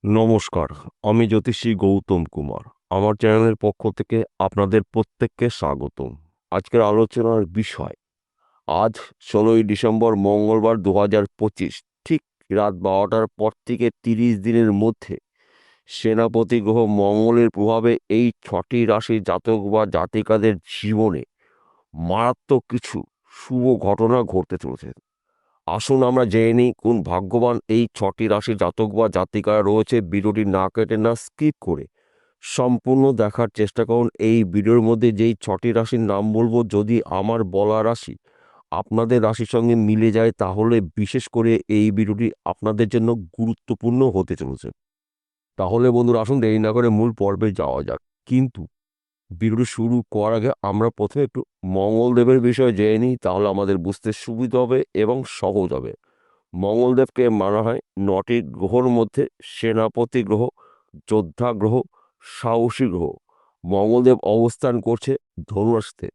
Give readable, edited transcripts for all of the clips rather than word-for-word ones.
নমস্কার, আমি জ্যোতিষী গৌতম কুমার। আমার চ্যানেলের পক্ষ থেকে আপনাদের প্রত্যেককে স্বাগতম। আজকের আলোচনার বিষয়, আজ ১৬ই ডিসেম্বর মঙ্গলবার ২০২৫, ঠিক রাত ১২টার পর থেকে ৩০ দিনের মধ্যে সেনাপতি গ্রহ মঙ্গলের প্রভাবে এই ৬টি রাশির জাতক বা জাতিকাদের জীবনে মারাত্মক কিছু শুভ ঘটনা ঘটতে চলেছে। আসুন আমরা জেনে নিই কোন ভাগ্যবান এই ৬টি রাশির জাতক বা জাতিকারা রয়েছে। ভিডিওটি না কেটে না স্কিপ করে সম্পূর্ণ দেখার চেষ্টা করুন। এই ভিডিওর মধ্যে যেই ৬টি রাশির নাম বলবো, যদি আমার বলা রাশি আপনাদের রাশির সঙ্গে মিলে যায় তাহলে বিশেষ করে এই ভিডিওটি আপনাদের জন্য গুরুত্বপূর্ণ হতে চলেছে। তাহলে বন্ধুরা, আসুন দেরি না করে মূল পর্বে যাওয়া যাক। কিন্তু ভিডিওটি শুরু করার আগে আমরা প্রথমে একটু মঙ্গলদেবের বিষয়ে জেনে নিই, তাহলে আমাদের বুঝতে সুবিধা হবে এবং সহজ হবে। মঙ্গলদেবকে মানা হয় ৯টি গ্রহর মধ্যে সেনাপতি গ্রহ, যোদ্ধা গ্রহ, সাহসী গ্রহ। মঙ্গলদেব অবস্থান করছে ধনু রাশিতে।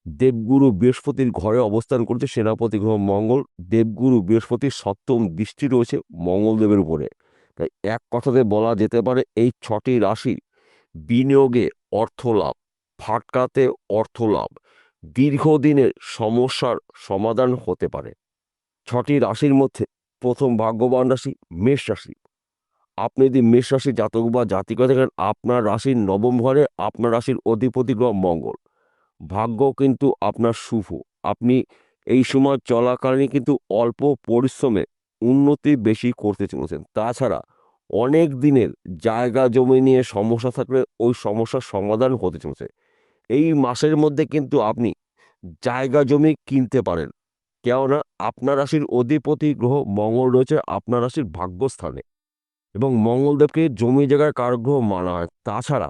দেবগুরু বৃহস্পতির ঘরে অবস্থান করছে সেনাপতি গ্রহ মঙ্গল। দেবগুরু বৃহস্পতির সপ্তম দৃষ্টি রয়েছে মঙ্গলদেবের উপরে। তাই এক কথাতে বলা যেতে পারে এই ৬টি রাশির বিনিয়োগে অর্থ লাভ, ফাটকাতে অর্থ লাভ, দীর্ঘদিনের সমস্যার সমাধান হতে পারে। ৬টি রাশির মধ্যে প্রথম ভাগ্যবান রাশি মেষ রাশি। আপনি যদি মেষ রাশির জাতক বা জাতিকা থাকেন, আপনার রাশির নবম ঘরে আপনার রাশির অধিপতি গ্রহ মঙ্গল। ভাগ্য কিন্তু আপনার শুভ। আপনি এই সময় চলাকালীন কিন্তু অল্প পরিশ্রমে উন্নতি বেশি করতে চলেছেন। তাছাড়া অনেক দিনের জায়গা জমি নিয়ে সমস্যা থাকলে ওই সমস্যার সমাধান হতে চলেছে। এই মাসের মধ্যে কিন্তু আপনি জায়গা জমি কিনতে পারেন, কেননা আপনার রাশির অধিপতি গ্রহ মঙ্গল রয়েছে আপনার রাশির ভাগ্যস্থানে এবং মঙ্গলদেবকে জমি জায়গার কারগ্রহ মানা হয়। তাছাড়া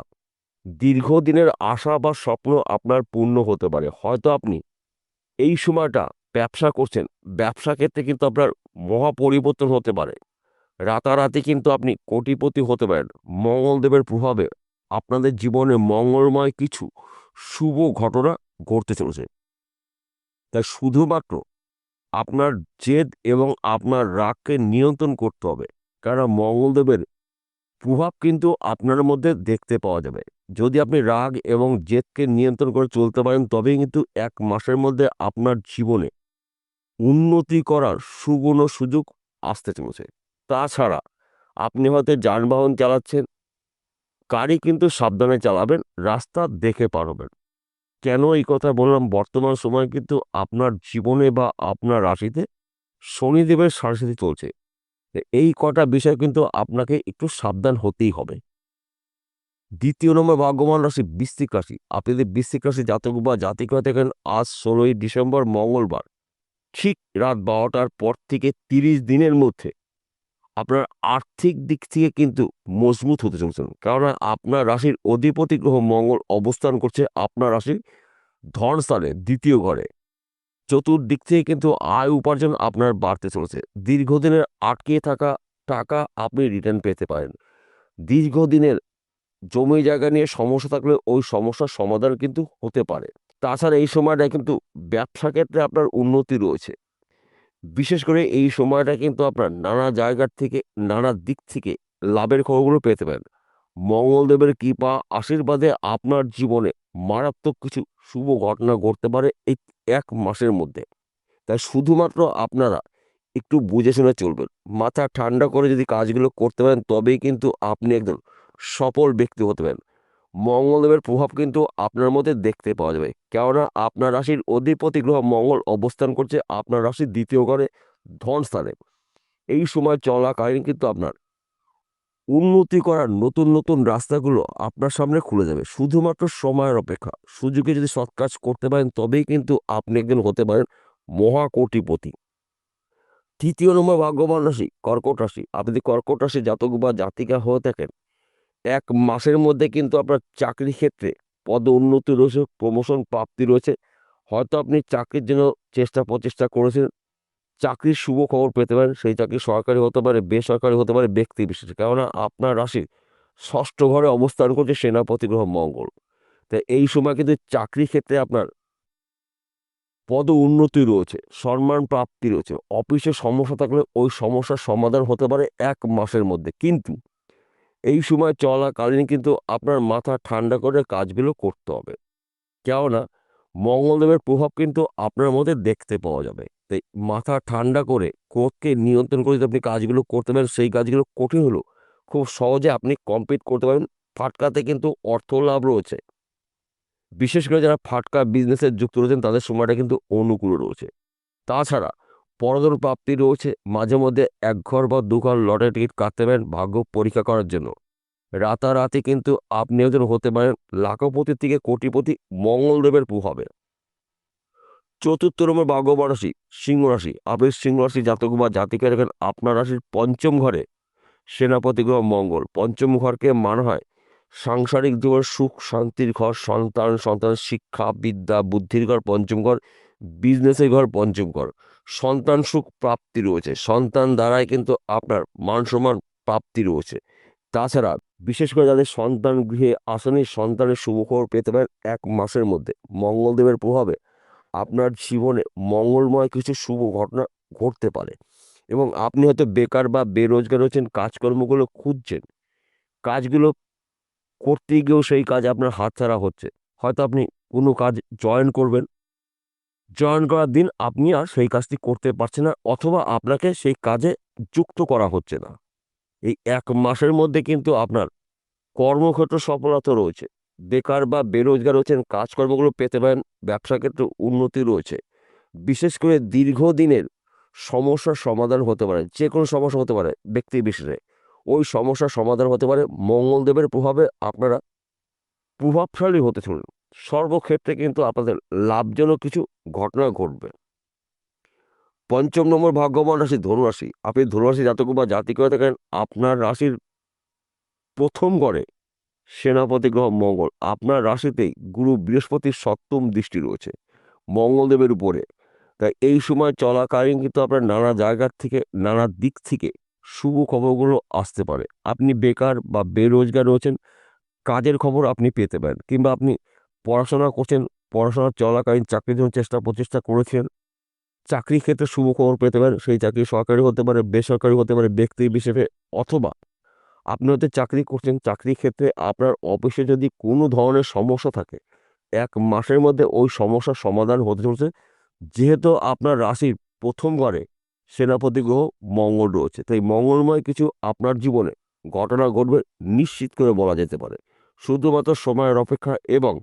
দীর্ঘদিনের আশা বা স্বপ্ন আপনার পূর্ণ হতে পারে। হয়তো আপনি এই সময়টা ব্যবসা করছেন, ব্যবসা ক্ষেত্রে কিন্তু আপনার মহা পরিবর্তন হতে পারে। রাতারাতি কিন্তু আপনি কোটিপতি হতে পারেন। মঙ্গলদেবের প্রভাবে আপনাদের জীবনে মঙ্গলময় কিছু শুভ ঘটনা ঘটতে চলেছে। তাই শুধুমাত্র আপনার জেদ এবং আপনার রাগকে নিয়ন্ত্রণ করতে হবে, কারণ মঙ্গলদেবের প্রভাব কিন্তু আপনার মধ্যে দেখতে পাওয়া যাবে। যদি আপনি রাগ এবং জেদকে নিয়ন্ত্রণ করে চলতে পারেন, তবেই কিন্তু ১ মাসের মধ্যে আপনার জীবনে উন্নতি করার সুগুণ সুযোগ আসতে চলেছে। তাছাড়া আপনি হয়তো যানবাহন চালাচ্ছেন, গাড়ি কিন্তু সাবধানে চালাবেন, রাস্তা দেখে পার হবেন। কেন এই কথা বললাম? বর্তমান সময়ে কিন্তু আপনার জীবনে বা আপনার রাশিতে শনিদেবের সাড়েসাতি চলছে। এই কটা বিষয় কিন্তু আপনাকে একটু সাবধান হতেই হবে। ২য় নম্বর ভাগ্যবান রাশি বৃশ্চিক রাশি। আপনি যদি বৃশ্চিক রাশি জাতক বা জাতিকা থাকেন, আজ ১৬ই ডিসেম্বর মঙ্গলবার ঠিক রাত ১২টার পর থেকে ৩০ দিনের মধ্যে আপনার আর্থিক দিক থেকে কিন্তু মজবুত হতে চলেছেন। কেননা আপনার রাশির অধিপতি গ্রহ মঙ্গল অবস্থান করছে আপনার রাশির ধনস্থানে ২য় ঘরে। চতুর্দিক থেকে কিন্তু আয় উপার্জন আপনার বাড়তে চলেছে। দীর্ঘদিনের আটকে থাকা টাকা আপনি রিটার্ন পেতে পারেন। দীর্ঘদিনের জমি জায়গা নিয়ে সমস্যা থাকলে ওই সমস্যার সমাধান কিন্তু হতে পারে। তাছাড়া এই সময়টায় কিন্তু ব্যবসা ক্ষেত্রে আপনার উন্নতি রয়েছে। বিশেষ করে এই সময়টা কিন্তু আপনার নানা জায়গার থেকে, নানা দিক থেকে লাভের খবরগুলো পেতে পারেন। মঙ্গলদেবের কৃপা আশীর্বাদে আপনার জীবনে মারাত্মক কিছু শুভ ঘটনা ঘটতে পারে এই ১ মাসের মধ্যে। তাই শুধুমাত্র আপনারা একটু বুঝে শুনে চলবেন। মাথা ঠান্ডা করে যদি কাজগুলো করতে পারেন, তবেই কিন্তু আপনি একজন সফল ব্যক্তি হতে পারেন। মঙ্গলদেবের প্রভাব কিন্তু আপনার মধ্যে দেখতে পাওয়া যাবে। কেননা আপনার রাশির অধিপতি গ্রহ মঙ্গল অবস্থান করছে আপনার রাশির ২য় ঘরে ধনস্থানে। এই সময় চলাকালীন কিন্তু আপনার উন্নতি করার নতুন, নতুন রাস্তাগুলো আপনার সামনে খুলে যাবে। শুধুমাত্র সময়ের অপেক্ষা। সুযোগে যদি সৎ কাজ করতে পারেন, তবেই কিন্তু আপনি একজন হতে পারেন মহা কোটিপতি। ৩য় নম্বর ভাগ্যবান রাশি কর্কট রাশি। আপনি যদি কর্কট রাশির জাতক বা জাতিকা হয়ে থাকেন, ১ মাসের মধ্যে কিন্তু আপনার চাকরি ক্ষেত্রে পদোন্নতি রয়েছে, প্রমোশন প্রাপ্তি রয়েছে। হয়তো আপনি চাকরির জন্য চেষ্টা প্রচেষ্টা করেছেন, চাকরির শুভ খবর পেতে পারেন। সেই চাকরি সরকারি হতে পারে, বেসরকারি হতে পারে, ব্যক্তি বিশেষে। কেননা আপনার রাশির ৬ষ্ঠ ঘরে অবস্থান করছে সেনাপতি গ্রহ মঙ্গল। তাই এই সময় কিন্তু চাকরি ক্ষেত্রে আপনার পদ উন্নতি রয়েছে, সম্মান প্রাপ্তি রয়েছে। অফিসে সমস্যা থাকলে ওই সমস্যার সমাধান হতে পারে 1 মাসের মধ্যে। কিন্তু এই সময় চলাকালীন কিন্তু আপনার মাথা ঠান্ডা করে কাজগুলো করতে হবে। কেননা মঙ্গলদেবের প্রভাব কিন্তু আপনার মধ্যে দেখতে পাওয়া যাবে। তাই মাথা ঠান্ডা করে ক্রোধকে নিয়ন্ত্রণ করে যদি আপনি কাজগুলো করতে পারেন, সেই কাজগুলো কঠিন হলেও খুব সহজে আপনি কমপ্লিট করতে পারেন। ফাটকাতে কিন্তু অর্থ লাভ রয়েছে। বিশেষ করে যারা ফাটকা বিজনেসে যুক্ত রয়েছেন তাদের সময়টা কিন্তু অনুকূল রয়েছে। তাছাড়া পরধন প্রাপ্তি রয়েছে। মাঝে মধ্যে 1 ঘর বা 2 ঘর লটারি টিকিট কাটতে পারেন ভাগ্য পরীক্ষা করার জন্য। রাতারাতি কিন্তু আপনি একজন হতে পারেন লাখপতি থেকে কোটিপতি মঙ্গলদেবের প্রভাবে। চতুর্থ নম্বর ভাগ্যবান রাশি সিংহ রাশি। আপনি সিংহ রাশি জাতক বা জাতিকা দেখেন আপনার রাশির পঞ্চম ঘরে সেনাপতি গ্রহ মঙ্গল। পঞ্চম ঘরকে মানা হয় সাংসারিক জীবনের সুখ শান্তির ঘর, সন্তানের শিক্ষা বিদ্যা বুদ্ধির ঘর পঞ্চম ঘর, বিজনেসের ঘর পঞ্চম ঘর। সন্তান সুখ প্রাপ্তি রয়েছে, সন্তান দ্বারাই কিন্তু আপনার মান সম্মান প্রাপ্তি রয়েছে। তাছাড়া বিশেষ করে যাদের সন্তান গৃহে আসেনি সন্তানের শুভখবর পেতে পারেন 1 মাসের মধ্যে। মঙ্গলদেবের প্রভাবে আপনার জীবনে মঙ্গলময় কিছু শুভ ঘটনা ঘটতে পারে এবং আপনি হয়তো বেকার বা বেরোজগার হচ্ছেন, কাজকর্মগুলো খুঁজছেন, কাজগুলো করতে গিয়েও সেই কাজ আপনার হাতছাড়া হচ্ছে। হয়তো আপনি কোনো কাজ জয়েন করবেন, জয়েন করার দিন আপনি আর সেই কাজটি করতে পারছেন না অথবা আপনাকে সেই কাজে যুক্ত করা হচ্ছে না। এই 1 মাসের মধ্যে কিন্তু আপনার কর্মক্ষেত্র সফলতা রয়েছে। বেকার বা বেরোজগার হচ্ছেন, কাজকর্মগুলো পেতে পারেন, ব্যবসা ক্ষেত্রে উন্নতি রয়েছে। বিশেষ করে দীর্ঘদিনের সমস্যার সমাধান হতে পারে। যে কোনো সমস্যা হতে পারে ব্যক্তি বিশেষে। ওই সমস্যার সমাধান হতে পারে মঙ্গলদেবের প্রভাবে। আপনারা প্রভাবশালী হতে চলুন। সর্বক্ষেত্রে কিন্তু আপনাদের লাভজনক কিছু ঘটনা ঘটবে। পঞ্চম নম্বর ভাগ্যবান রাশি ধনুরাশি। আপনি ধনুরাশি জাতক বা জাতিক হয়ে থাকেন আপনার রাশির প্রথম ঘরে সেনাপতি গ্রহ মঙ্গল। আপনার রাশিতেই গুরু বৃহস্পতির সপ্তম দৃষ্টি রয়েছে মঙ্গলদেবের উপরে। তাই এই সময় চলাকালীন কিন্তু আপনার নানা জায়গার থেকে নানা দিক থেকে শুভ খবরগুলো আসতে পারে। আপনি বেকার বা বেরোজগার রয়েছেন, কাজের খবর আপনি পেতে পারেন। কিংবা আপনি পড়াশোনা করছেন, পড়াশোনা চলাকালীন চাকরির জন্য প্রচেষ্টা করেছেন, চাকরির ক্ষেত্রে শুভ খবর পেতে পারেন। সেই চাকরি সরকারি হতে পারে, বেসরকারি হতে পারে, ব্যক্তি বিশেষে। অথবা আপনি হয়তো চাকরি করছেন, চাকরির ক্ষেত্রে আপনার অফিসে যদি কোনো ধরনের সমস্যা থাকে 1 মাসের মধ্যে ওই সমস্যার সমাধান হতে চলছে। যেহেতু আপনার রাশির প্রথম ঘরে সেনাপতি গ্রহ মঙ্গল রয়েছে, তাই মঙ্গলময় কিছু আপনার জীবনে ঘটনা ঘটবে নিশ্চিত করে বলা যেতে পারে। শুধুমাত্র সময়ের অপেক্ষা এবং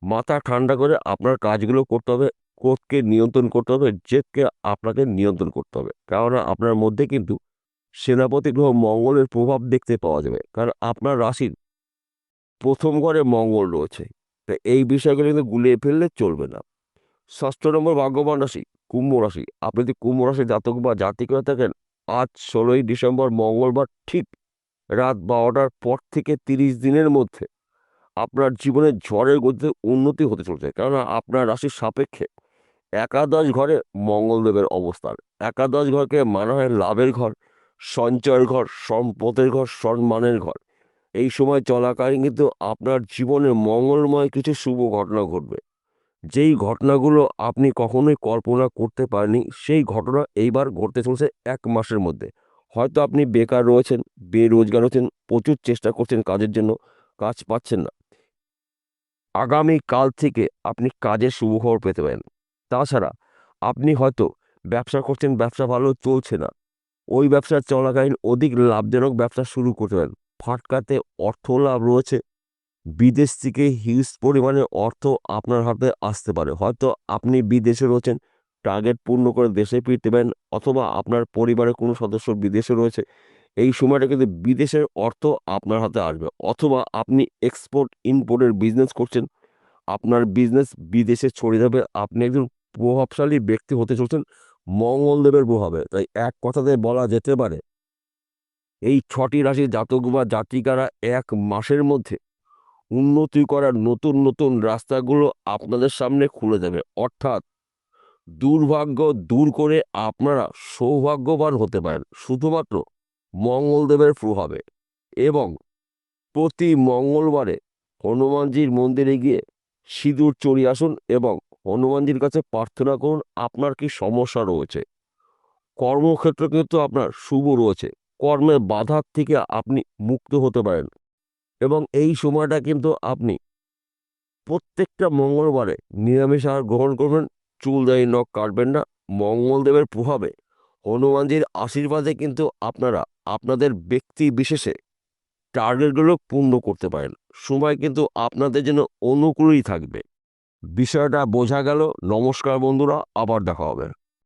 মাথা ঠান্ডা করে আপনার কাজগুলো করতে হবে। ক্রোধকে নিয়ন্ত্রণ করতে হবে, জেদকে আপনাকে নিয়ন্ত্রণ করতে হবে। কেননা আপনার মধ্যে কিন্তু সেনাপতি গ্রহ মঙ্গলের প্রভাব দেখতে পাওয়া যাবে, কারণ আপনার রাশির প্রথম ঘরে মঙ্গল রয়েছে। তাই এই বিষয়গুলো কিন্তু গুলিয়ে ফেললে চলবে না। ষষ্ঠ নম্বর ভাগ্যবান রাশি কুম্ভ রাশি। আপনি যদি কুম্ভ রাশি জাতক বা জাতিক হয়ে থাকেন আজ 16ই ডিসেম্বর মঙ্গলবার ঠিক রাত 12টার পর থেকে 30 দিনের মধ্যে আপনার জীবনে ঝড়ের গতিতে উন্নতি হতে চলছে। কেননা আপনার রাশির সাপেক্ষে একাদশ ঘরে মঙ্গলদেবের অবস্থান। একাদশ ঘরকে মানা হয় লাভের ঘর, সঞ্চয়ের ঘর, সম্পদের ঘর, সম্মানের ঘর। এই সময় চলাকালীন কিন্তু আপনার জীবনে মঙ্গলময় কিছু শুভ ঘটনা ঘটবে। যেই ঘটনাগুলো আপনি কখনোই কল্পনা করতে পারেননি, সেই ঘটনা এইবার ঘটতে চলছে 1 মাসের মধ্যে। হয়তো আপনি বেকার রয়েছেন, বেরোজগার হচ্ছেন, প্রচুর চেষ্টা করছেন কাজের জন্য, কাজ পাচ্ছেন না। আগামীকাল থেকে আপনি কাজের শুভখবর পেতে পারেন। তাছাড়া আপনি হয়তো ব্যবসা করছেন, ব্যবসা ভালো চলছে না। ওই ব্যবসা চলাকালীন অধিক লাভজনক ব্যবসা শুরু করতে পারেন। ফাটকাতে অর্থ লাভ রয়েছে। বিদেশ থেকে হিউজ পরিমাণে অর্থ আপনার হাতে আসতে পারে। হয়তো আপনি বিদেশে রয়েছেন, টার্গেট পূর্ণ করে দেশে ফিরতে পারেন অথবা আপনার পরিবারের কোনো সদস্য বিদেশে রয়েছে। এই সময়টা কিন্তু বিদেশের অর্থ আপনার হাতে আসবে। অথবা আপনি এক্সপোর্ট ইম্পোর্টের বিজনেস করছেন, আপনার বিজনেস বিদেশে ছড়িয়ে যাবে। আপনি একজন প্রভাবশালী ব্যক্তি হতে চলছেন মঙ্গলদেবের প্রভাবে। তাই এক কথাতে বলা যেতে পারে এই 6টি রাশির জাতক বা জাতিকারা 1 মাসের মধ্যে উন্নতি করার নতুন নতুন রাস্তাগুলো আপনাদের সামনে খুলে যাবে। অর্থাৎ দুর্ভাগ্য দূর করে আপনারা সৌভাগ্যবান হতে পারেন শুধুমাত্র মঙ্গলদেবের প্রভাবে। এবং প্রতি মঙ্গলবারে হনুমানজির মন্দিরে গিয়ে সিঁদুর চড়িয়ে আসুন এবং হনুমানজির কাছে প্রার্থনা করুন আপনার কি সমস্যা রয়েছে। কর্মক্ষেত্রে কিন্তু আপনার শুভ রয়েছে, কর্মের বাধার থেকে আপনি মুক্ত হতে পারেন এবং এই সময়টা কিন্তু আপনি প্রত্যেকটা মঙ্গলবারে নিরামিষ আহার গ্রহণ করবেন, চুল দাড়ি নখ কাটবেন না। মঙ্গলদেবের প্রভাবে, হনুমানজির আশীর্বাদে কিন্তু আপনারা আপনাদের ব্যক্তি বিশেষে টার্গেটগুলো পূর্ণ করতে পারেন। সময় কিন্তু আপনাদের জন্য অনুকূলই থাকবে। বিষয়টা বোঝা গেল। নমস্কার বন্ধুরা, আবার দেখা হবে।